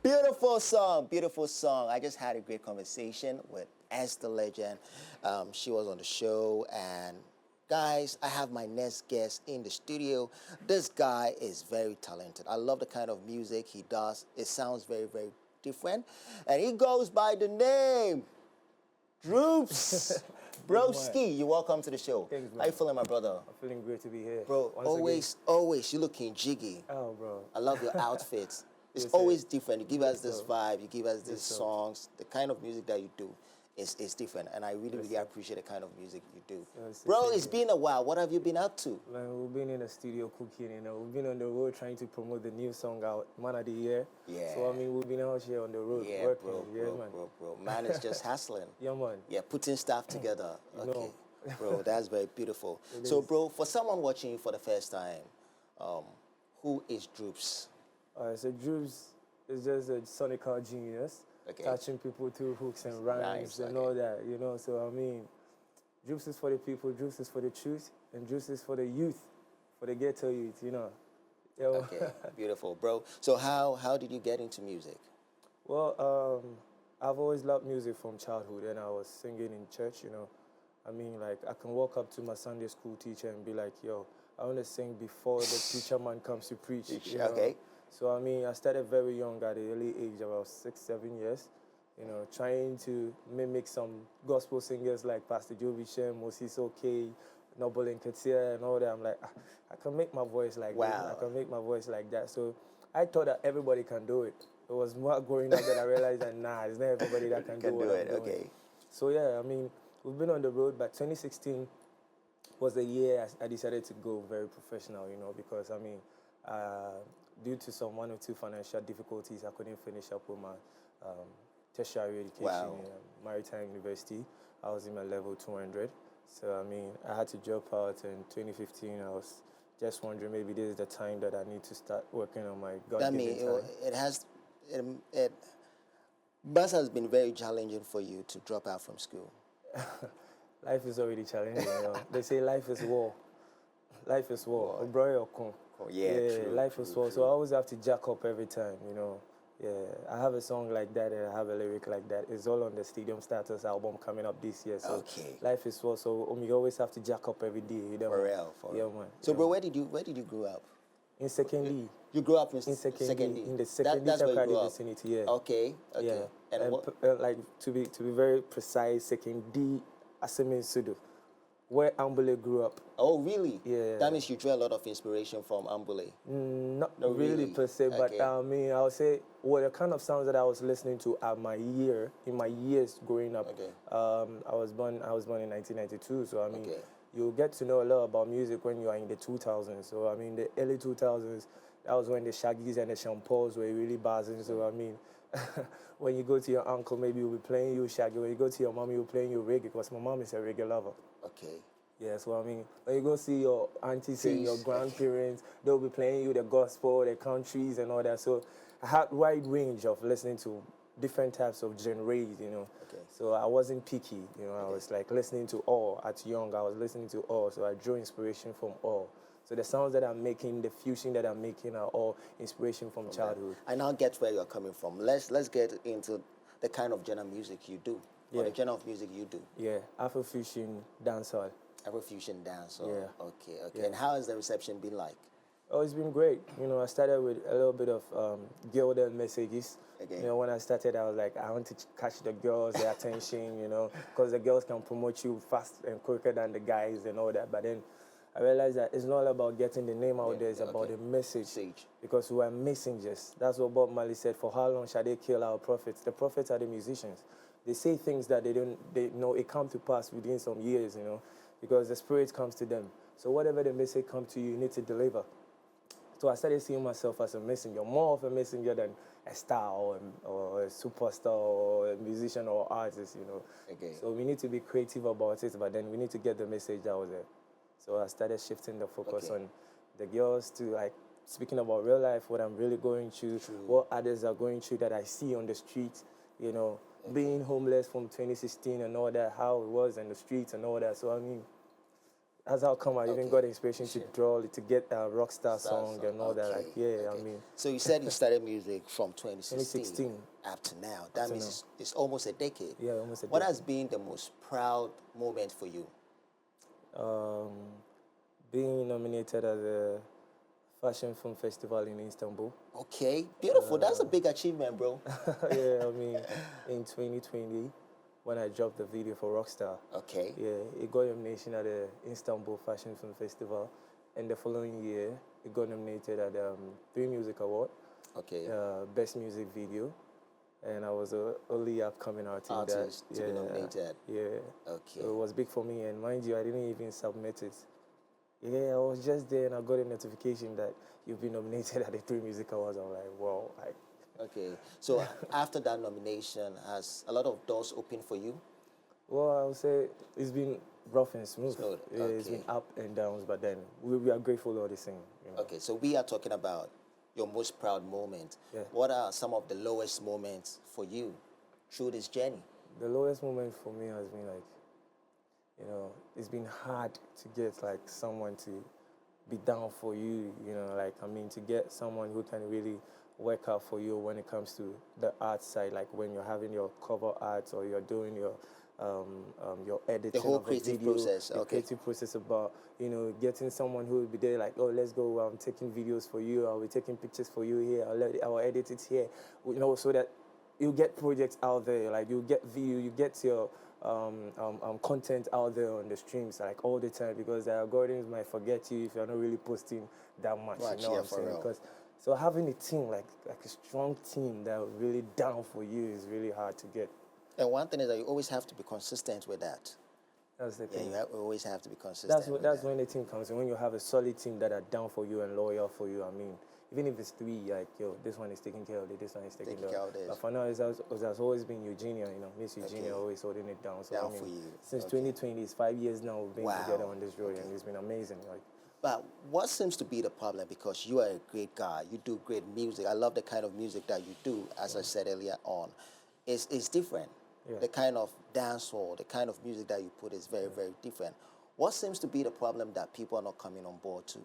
Beautiful song, beautiful song. I just had a great conversation with Esther Legend. She was on the show, and guys, I have my next guest in the studio. This guy is very talented. I love the kind of music he does. It sounds very, very different, and he goes by the name Drupz. Broski, you're welcome to the show. Thanks, man. How you feeling, my brother? I'm feeling great to be here. Bro, always, you're looking jiggy. Oh, bro. I love your outfits. It's Yes, always different. You give us this sir. vibe, you give us these Yes, sir. songs. The kind of music that you do is different. And I really, really sir. appreciate the kind of music you do. Yes, Bro, thank it's you. been a while. What have you been up to? Man, we've been in the studio cooking, we've been on the road trying to promote the new song out, Man of the Year. Yeah. So, we've been out here on the road Yeah, working. bro. Man is just hustling. Yeah, man. Yeah, putting stuff together. You Okay. know. Bro, that's very beautiful. It So, is. bro, for someone watching you for the first time, who is Drupz? So Drupz is just a sonical genius, Okay. touching people through hooks and rhymes Nice, and okay. all that, So, Drupz is for the people, Drupz is for the truth, and Drupz is for the youth, for the ghetto youth, Yo. Okay, beautiful, bro. So how did you get into music? Well, I've always loved music from childhood, and I was singing in church, I can walk up to my Sunday school teacher and be like, yo, I want to sing before the preacher man comes to preach. Okay. So, I started very young at the early age, about 6, 7 years, trying to mimic some gospel singers like Pastor Joe Bichem, Moses OK, Noble and Katia, and all that. I'm like, I can make my voice like Wow. that. I can make my voice like that. So I thought that everybody can do it. It was more growing up that I realized that, nah, it's not everybody that can do what I'm doing. Okay. So, yeah, we've been on the road, but 2016 was the year I decided to go very professional, because, due to some 1 or 2 financial difficulties, I couldn't finish up with my tertiary education Wow. in Maritime University. I was in my level 200. So, I had to drop out in 2015. I was just wondering maybe this is the time that I need to start working on my God-given time. Bus has been very challenging for you to drop out from school. Life is already challenging, They say life is war. Life is war. War. Bro, or con. Yeah, true, life is war. So I always have to jack up every time, Yeah, I have a song like that and I have a lyric like that. It's all on the Stadium Status album coming up this year. So Okay. life is war. So you always have to jack up every day. For real. Yeah, man. So, bro, where did you grow up? In second D. You grew up in Second D. D. In the second D That's where you grew up. vicinity, yeah. Okay. Yeah. And what? To be very precise, second D, Asemin Sudu, where Ambule grew up. Oh, really? Yeah. That means you drew a lot of inspiration from Ambule. Not No, really per se, but Okay. I would say the kind of sounds that I was listening to at in my years growing up. Okay. I was born in 1992, so Okay. you get to know a lot about music when you are in the 2000s. So the early 2000s, that was when the Shaggies and the Champals were really buzzing. So when you go to your uncle, maybe he'll be playing you Shaggy. When you go to your mom, he'll be playing you reggae, because my mom is a reggae lover. Okay. Yeah, so when you go see your aunties and your grandparents, they'll be playing you the gospel, the countries and all that. So I had a wide range of listening to different types of genres, Okay. So I wasn't picky, I was like listening to all. At young, I was listening to all, so I drew inspiration from all. So the sounds that I'm making, the fusion that I'm making are all inspiration from childhood. I now get where you're coming from. Let's get into the kind of genre music you do. Or the genre of music you do. Yeah, Afrofusion, dancehall. Afrofusion dance. Yeah. Okay. Yeah. And how has the reception been like? Oh, it's been great. I started with a little bit of gilded messages. Okay. When I started, I was like, I want to catch the girls' their attention, because the girls can promote you fast and quicker than the guys and all that. But then I realized that it's not about getting the name out there, it's about the message. Because we are messengers. That's what Bob Marley said, for how long shall they kill our prophets? The prophets are the musicians. They say things that they know it come to pass within some years, because the spirit comes to them. So whatever the message comes to you, you need to deliver. So I started seeing myself as a messenger, more of a messenger than a star or a superstar or a musician or artist, Okay. So we need to be creative about it, but then we need to get the message out there. So I started shifting the focus on the girls to speaking about real life, what I'm really going through, what others are going through that I see on the street, being homeless from 2016 and all that, how it was in the streets and all that. So That's how come I even Okay. got inspiration to draw, to get a rockstar Star song and all that. Like, Okay. yeah, Okay. I mean, So you said you started music from 2016 2016 up to now. up That to means now. it's almost a decade. Yeah, almost a What decade. has been the most proud moment for you? Um, being nominated at the Fashion Film Festival in Istanbul. Okay, beautiful. That's a big achievement, bro. Yeah, I mean, in 2020, when I dropped the video for Rockstar, Okay. yeah, it got nomination at the Istanbul Fashion Film Festival. And the following year, it got nominated at Three Music Award, Okay. Best Music Video. And I was the only upcoming artist, Artist that, to be nominated. yeah. Okay. So it was big for me, and mind you, I didn't even submit it. Yeah, I was just there and I got a notification that you've been nominated at the Three Music Awards. I'm like, wow. Okay. So after that nomination, has a lot of doors opened for you? Well, I would say it's been rough and smooth. Smooth, Yeah, it's been okay. up and downs, but then we are grateful all the same. You know? Okay, so we are talking about your most proud moment. Yeah. What are some of the lowest moments for you through this journey? The lowest moment for me has been like, you know, it's been hard to get like someone to be down for you, you know, like, I mean, to get someone who can really work out for you when it comes to the art side, like when you're having your cover art or you're doing your editing whole of a creative video, process, the okay. creative process about, you know, getting someone who will be there like, oh, let's go, I'm taking videos for you, I'll be taking pictures for you here, I'll edit it here, you know, so that you get projects out there, like you get you get your content out there on the streams like all the time, because the algorithms might forget you if you're not really posting that much. Right, You know yeah, what I'm for saying? real. Because so having a team like a strong team that are really down for you is really hard to get. And one thing is that you always have to be consistent with that. That's the Yeah, thing. always have to be consistent. That's when the team comes in. When you have a solid team that are down for you and loyal for you. I mean, even if it's three, like, yo, this one is taking care of it, this one is taking care of it. But for now, it has always been Eugenia, you know, Miss Eugenia always holding it down. So Down I mean, for you. since Okay. 2020, it's 5 years now we've been Wow. together on this road, Okay. and it's been amazing. Like, But what seems to be the problem, because you are a great guy, you do great music. I love the kind of music that you do, as I said earlier on. It's different. Yeah. The kind of dancehall, the kind of music that you put is very, very different. What seems to be the problem that people are not coming on board to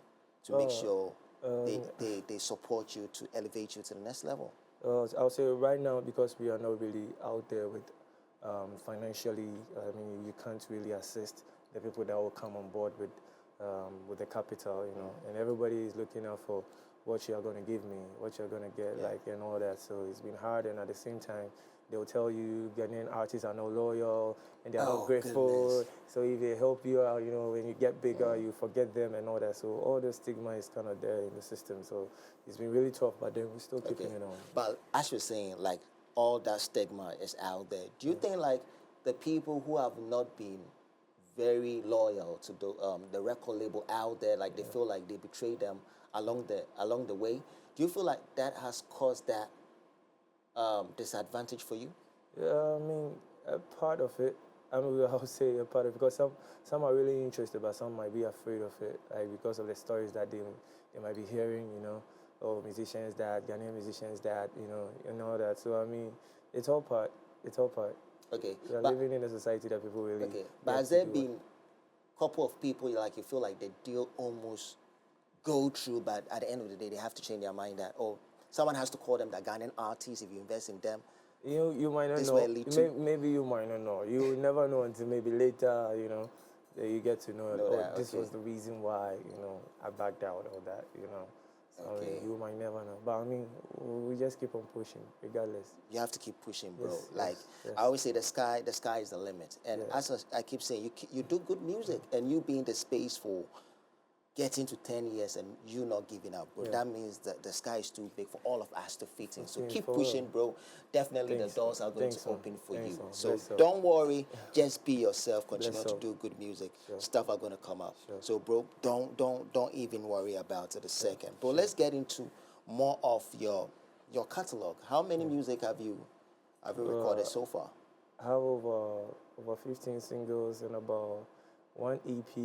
make sure they support you to elevate you to the next level? I'll say right now, because we are not really out there with financially, I mean, you can't really assist the people that will come on board with the capital, you know, and everybody is looking out for what you're going to give me, what you're going to get, like, and all that. So it's been hard, and at the same time, they'll tell you Ghanaian artists are not loyal and they're not grateful. Goodness. So if they help you out, you know, when you get bigger, you forget them and all that. So all the stigma is kind of there in the system. So it's been really tough, but then we're still keeping it on. But as you're saying, like, all that stigma is out there. Do you think, like, the people who have not been very loyal to the record label out there, like, they feel like they betrayed them along the way, do you feel like that has caused that disadvantage for you? Yeah, I mean, a part of it. I mean, I would say a part of it, because some are really interested, but some might be afraid of it, like, because of the stories that they might be hearing, you know, or musicians that, Ghanaian musicians that, you know, and all that. So I mean, it's all part. It's all part. Okay. We are living in a society that people really. Okay. But has there been a couple of people like you feel like they deal almost go through, but at the end of the day they have to change their mind that, oh, someone has to call them the Ghanaian artists if you invest in them? You might not This know. way lead to- Maybe you might not know. You will never know until maybe later, you know, that you get to know, that, this okay. was the reason why, you know, I backed out or that, you know. So Okay. you might never know. But I mean, we just keep on pushing regardless. You have to keep pushing, bro. Yes, Like, yes. I always say, the sky is the limit. And as I keep saying, you do good music, and you be in the space for getting to 10 years and you not giving up, bro. That means that the sky is too big for all of us to fit in. So keep for pushing, bro. Definitely Thanks, the doors are going thanks, to open for thanks, you. man. So Bless up. don't worry, just be yourself, continue Bless to up. do good music. Stuff are going to come up. Sure. So, bro, don't even worry about it a second. But let's get into more of your catalog. How many music have you recorded so far? I have over 15 singles and about one EP.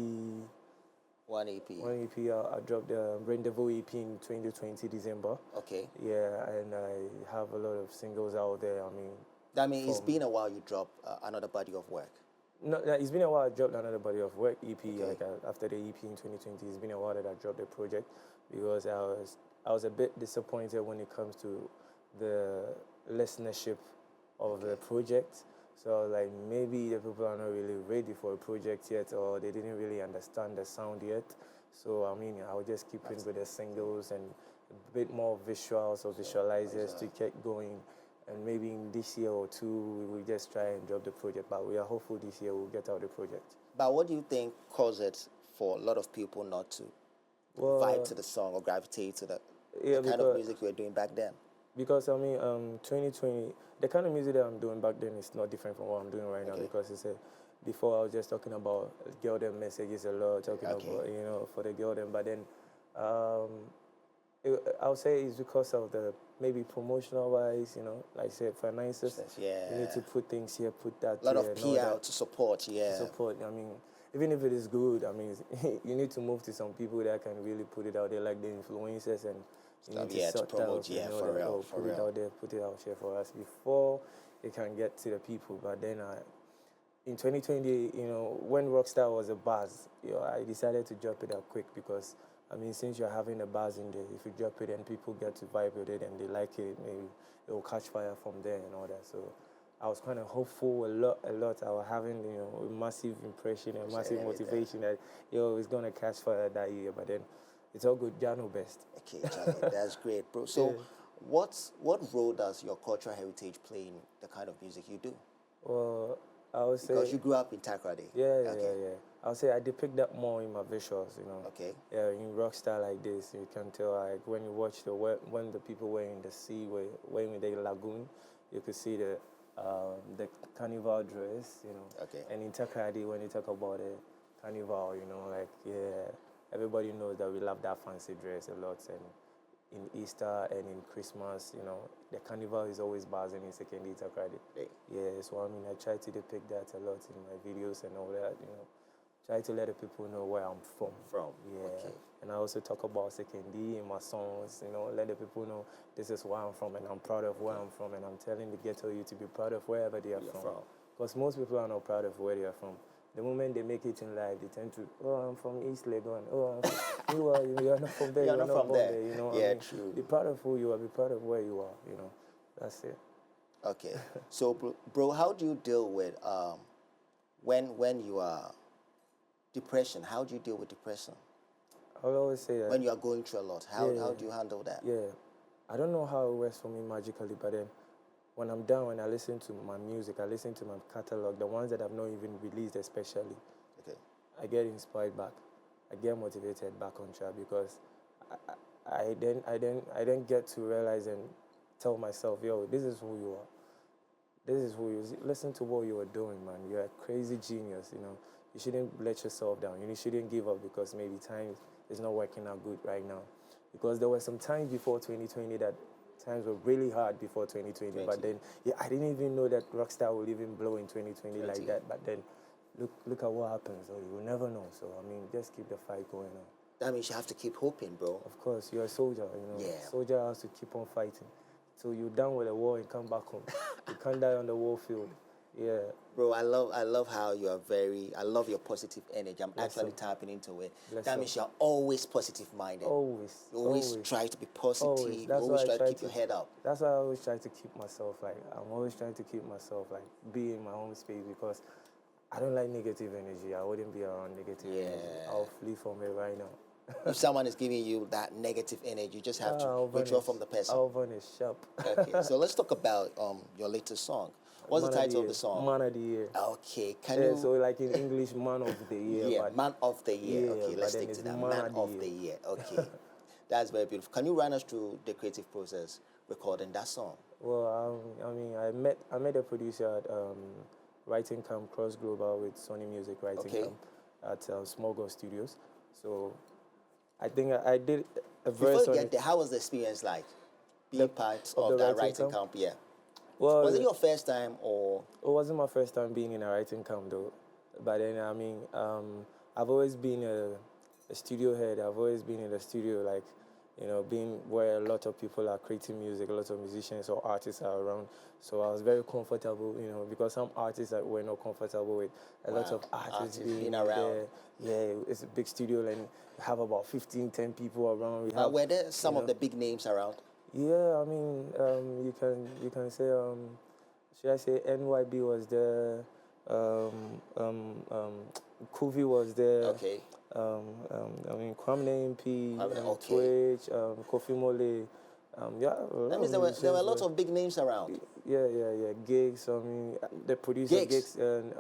One EP. One EP, I dropped the Rendezvous EP in 2020 December. Okay. Yeah, and I have a lot of singles out there. I mean, That means it's been a while you drop another body of work. No, like, it's been a while. I dropped another body of work EP. Okay. Like after the EP in 2020, it's been a while that I dropped the project because I was a bit disappointed when it comes to the listenership of the project. So like maybe the people are not really ready for a project yet, or they didn't really understand the sound yet. So I mean, I'll just keep in with the singles and a bit more visuals or visualizers to get going. And maybe in this year or two, we will just try and drop the project. But we are hopeful this year we'll get out the project. But what do you think caused it for a lot of people not to vibe to the song or gravitate to the kind of music you were doing back then? Because I mean, 2020, the kind of music that I'm doing back then is not different from what I'm doing right now. Because it's before I was just talking about girl them messages a lot, talking about for the girl them. But then I'll say it's because of the maybe promotional wise, like I said, finances. Yeah. You need to put things here, put that. A lot of PR to support. Yeah. Support. I mean, even if it is good, I mean, you need to move to some people that can really put it out there, like the influencers, and you need to sort promote, out, for real, put it out there, put it out here for us before it can get to the people. But then in 2020, when Rockstar was a buzz, I decided to drop it out quick because, I mean, since you're having a buzz in there, if you drop it and people get to vibe with it and they like it, maybe it will catch fire from there and all that. So I was kind of hopeful a lot. I was having, a massive impression and massive motivation that, it's going to catch fire that year. But then it's all good. Jah know best. Okay, Johnny, that's great, bro. So what role does your cultural heritage play in the kind of music you do? Well, I would say... Because you grew up in Takoradi. Yeah. I would say I depict that more in my visuals, Okay. Yeah, in Rockstar like this, you can tell, like, when you watch when the people were in the sea, were in the lagoon, you could see the carnival dress, Okay. And in Takoradi, when you talk about the carnival, everybody knows that we love that fancy dress a lot. And in Easter and in Christmas, the carnival is always buzzing in secondary Takoradi. Yeah, so I mean, I try to depict that a lot in my videos and all that, Try to let the people know where I'm from. Yeah. Okay. And I also talk about secondary in my songs, let the people know this is where I'm from and I'm proud of where I'm from, and I'm telling the ghetto youth to be proud of wherever they are from. Because most people are not proud of where they are from. The moment they make it in life, they tend to, I'm from East Legon. You are not from there. You're not from there. Yeah, true. Be proud of who you are. Be proud of where you are. That's it. Okay. So, bro, how do you deal with when you are depression? How do you deal with depression? I will always say that when you are going through a lot, how do you handle that? Yeah, I don't know how it works for me magically, but then when I'm down, when I listen to my music, I listen to my catalog, the ones that I've not even released especially, I get inspired back. I get motivated back on track because I then get to realize and tell myself, yo, this is who you are. This is who you are. Listen to what you are doing, man. You're a crazy genius, You shouldn't let yourself down. You shouldn't give up because maybe time is not working out good right now. Because there were some times before 2020 that times were really hard before 2020. But then, I didn't even know that Rockstar will even blow in 2020 like that. But then, look at what happens. So you will never know. So, I mean, just keep the fight going on. That means you have to keep hoping, bro. Of course, you're a soldier, Yeah. Soldier has to keep on fighting. So you're done with the war and come back home. You can't die on the war field. Yeah. Bro, I love how you are I love your positive energy. I'm actually tapping into it. That means you're always positive minded. Always. You always try to be positive. You always try to keep your head up. That's why I always try to keep myself I'm always trying to keep myself be in my own space because I don't like negative energy. I wouldn't be around negative energy. I'll flee from it right now. If someone is giving you that negative energy, you just have to withdraw from the person. I'll vanish sharp. Okay, so let's talk about your latest song. What's the title of the song? Man of the Year. Okay, can you... So like in English, Man of the Year. Yeah, Man of the Year. Okay, let's stick to that. Man of the Year. Okay, that's very beautiful. Can you run us through the creative process recording that song? Well, I mean, I met a producer at Writing Camp Cross Global with Sony Music Writing Camp at Small Girl Studios. So I think I did a very... Before you get there, how was the experience like? Being part of that writing camp? Yeah. Well, was it your first time or? It wasn't my first time being in a writing camp though. But then, I mean, I've always been a studio head. I've always been in the studio, like, you know, being where a lot of people are creating music, a lot of musicians or artists are around. So I was very comfortable, you know, because some artists that were not comfortable with a lot of artists being around. there. Yeah, it's a big studio and we have about 15, 10 people around. We have, were there some of the big names around? yeah, I mean, you can say, should I say NYB was there, Kuvi was there. Okay. I mean, Kwame MP, okay. Twitch, Kofi Mole. Yeah. That means there were a lot of big names around. Yeah. Gigs. I mean, the producer gigs, and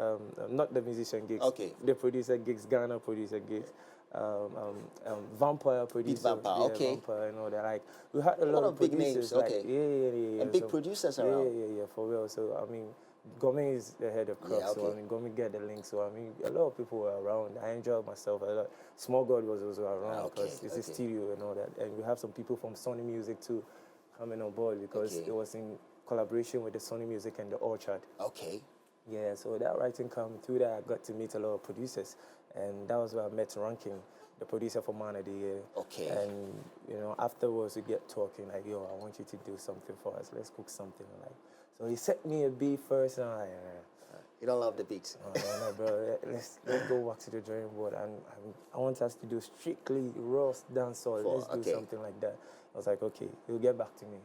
not the musician gigs. Okay. The producer gigs, Ghana producer gigs. Vampire producer. Vampire, yeah, okay. Vampire and all that. Like we had a lot of big producers. names, like, okay. Yeah. And big producers around. Yeah, for real. So I mean, Gomi is the head of club, so I mean, Gomi get the link. So I mean, a lot of people were around. I enjoyed myself a lot. Small God was also around because it's a studio and all that. And we have some people from Sony Music too coming on board because it was in collaboration with the Sony Music and the Orchard. Okay. Yeah, so that writing come through that, I got to meet a lot of producers, and that was where I met Ranking, the producer for Man of the Year. Okay. And you know, afterwards we get talking like, yo, I want you to do something for us. Let's cook something. Like, so he set me a beat first, and I'm like, you don't love the beats? No, bro. Let's go back to the drawing board, and I want us to do strictly raw dancehall. Let's do something like that. I was like, okay, he'll get back to me.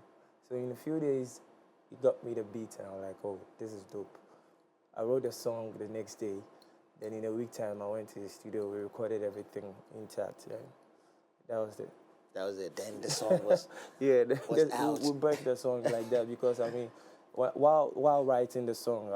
So in a few days, he got me the beat, and I'm like, oh, this is dope. I wrote the song the next day. Then in a week time, I went to the studio. We recorded everything intact. Then that was it. That was it. Then the song was was out. We break the song like that because I mean, while writing the song,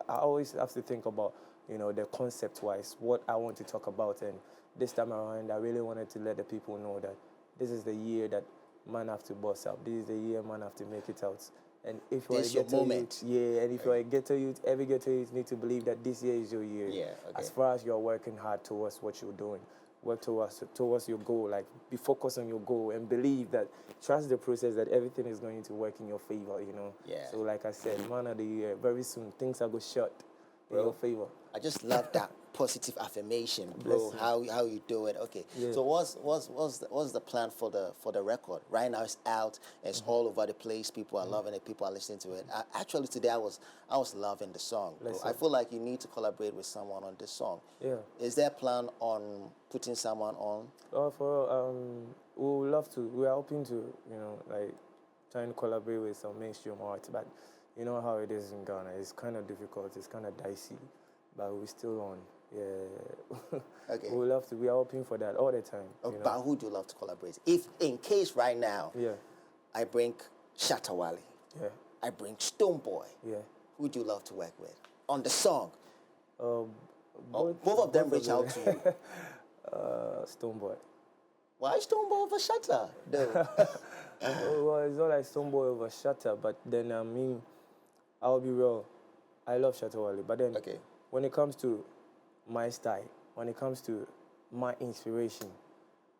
I always have to think about, you know, the concept-wise, what I want to talk about. And this time around, I really wanted to let the people know that this is the year that man have to boss up. This is the year man have to make it out. And if you're a ghetto youth, and if you're a ghetto youth, every ghetto youth need to believe that this year is your year. Yeah, as far as you're working hard towards what you're doing. Work towards your goal, like be focused on your goal and believe that, trust the process that everything is going to work in your favor, you know. Yeah. So like I said, Man of the Year, very soon things are going to shut in your favor. I just love that positive affirmation, bro. How you do it. Okay. Yeah. So what's the plan for the record? Right now it's out. It's all over the place. People are loving it. People are listening to it. Actually today I was loving the song. I feel like you need to collaborate with someone on this song. Yeah. Is there a plan on putting someone on? We would love to. We are hoping to, you know, like trying to collaborate with some mainstream art, but you know how it is in Ghana. It's kind of difficult. It's kind of dicey, but we're still on. Yeah. Okay. We love to. We are hoping for that all the time. But who do you love to collaborate? If in case right now, I bring Shatawale. Yeah. I bring Stonebwoy. Yeah. Who do you love to work with on the song? Both of them reach out to you. Stonebwoy. Why Stonebwoy over Shatta? Well, it's not like Stonebwoy over Shatta, but then I mean, I'll be real. I love Shatawale, but then when it comes to my style, when it comes to my inspiration,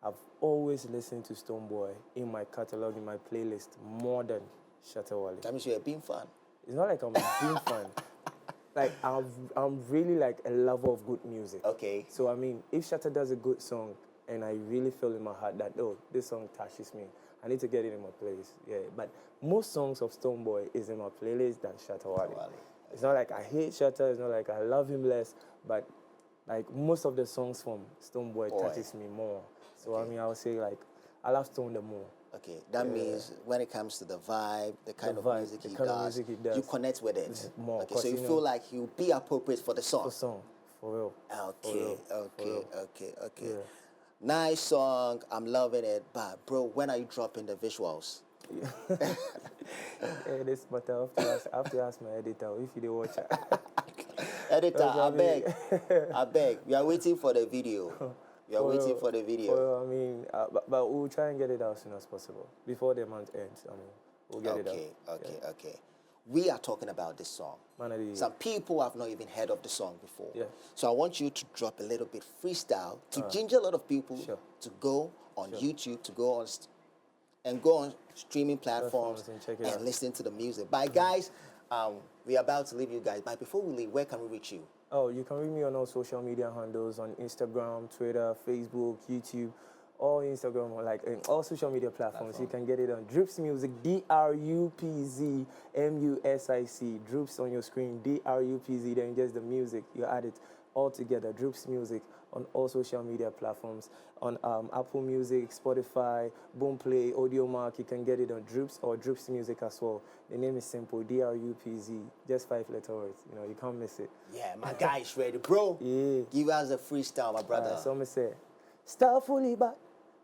I've always listened to Stonebwoy in my catalog, in my playlist, more than Shatawale. That means you're a Beam fan. It's not like I'm a Beam fan. Like, I'm really like a lover of good music. Okay. So, I mean, if Shatta does a good song, and I really feel in my heart that, oh, this song touches me, I need to get it in my playlist. Yeah, but most songs of Stonebwoy is in my playlist than Shatawale. It's not like I hate Shatta, it's not like I love him less, but like most of the songs from Stonebwoy touches me more. So I mean, I would say like I love Stone the more. Okay, that means when it comes to the vibe, the kind of music he does, you connect with it more. Okay, so you feel like he'll be appropriate for the song. For song, for real. Okay. Yeah. Nice song, I'm loving it. But bro, when are you dropping the visuals? This matter. I have to ask my editor if you watch it. Editor, I beg. We are waiting for the video. Waiting for the video. Well, I mean, but we'll try and get it out as soon as possible before the month ends. I mean, we'll get it out. Okay. We are talking about this song. Some people have not even heard of the song before. Yeah. So I want you to drop a little bit freestyle to ginger a lot of people to go on YouTube, to go on streaming platforms and listen to the music. But guys, we're about to leave you guys. But before we leave, where can we reach you? Oh, you can reach me on all social media handles on Instagram, Twitter, Facebook, YouTube, all Instagram, or like all social media platforms. You can get it on Drupz Music, DRUPZ MUSIC. Drupz on your screen, DRUPZ. Then just the music. You add it all together. Drupz Music on all social media platforms, on Apple Music, Spotify, Boomplay, AudioMark. You can get it on Drupz or Drupz Music as well. The name is simple, DRUPZ, just 5-letter words. You know, you can't miss it. Yeah, my guy is ready, bro. Yeah. Give us a freestyle, my brother. So I'm say, star fully back.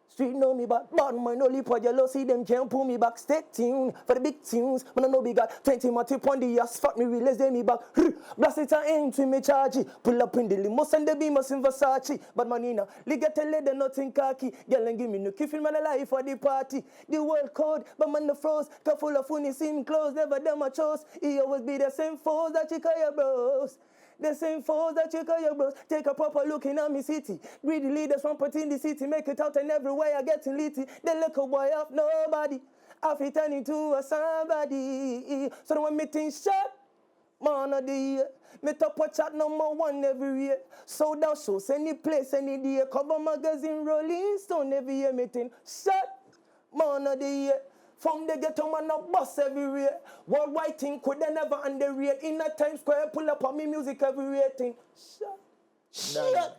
Street know me back, bad man only for yellow, see them can't pull me back. Stay tuned for the big tunes. Man I know we got 20 more tip on the asphalt, me release them me back. Blast it and aim to me charge it. Pull up in the limo, send the beam us in Versace. Bad man in a ligate leather, nothing khaki. Girl and give me no kiffin man alive for the party. The world code, but man the froze. Careful of funny seem close, never them a chose. He always be the same foes that you call your bros. The same foes that you call your bros. Take a proper look in me city. Greedy leaders from put in the city. Make it out and everywhere I get in litty. The little boy of nobody. I fit turn into a somebody. So when me think shot, man of the year. Me top a chat #1 every year. Sold out shows any place, any day. Cover magazine, Rolling Stone every year. Me think shot, man of the year. From the ghetto man a bus everywhere. Worldwide thing could they never underrate. In a Times Square pull up on me music everywhere thing. Shut.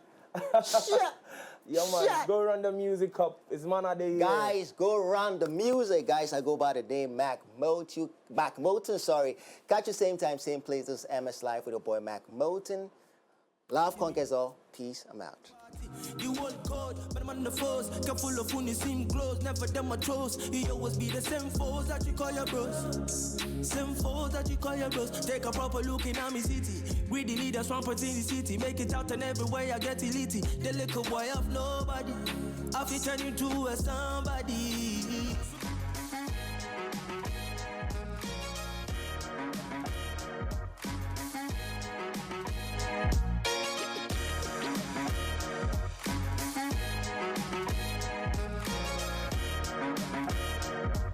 Yo man, go run the music up. It's man of the year. Guys, go run the music. Guys, I go by the name Mark Motin, sorry. Catch you same time, same place. This is MXLIVE with your boy Mark Motin. Love conquers all. Peace. I'm out. The world code, but I'm on the force. Careful of who seem close, never them a toast. He always be the same foes that you call your bros. Same foes that you call your bros. Take a proper look in me city. Greedy leaders from in the city. Make it out and everywhere I get elite. The little boy of nobody. I fit turn you to a somebody.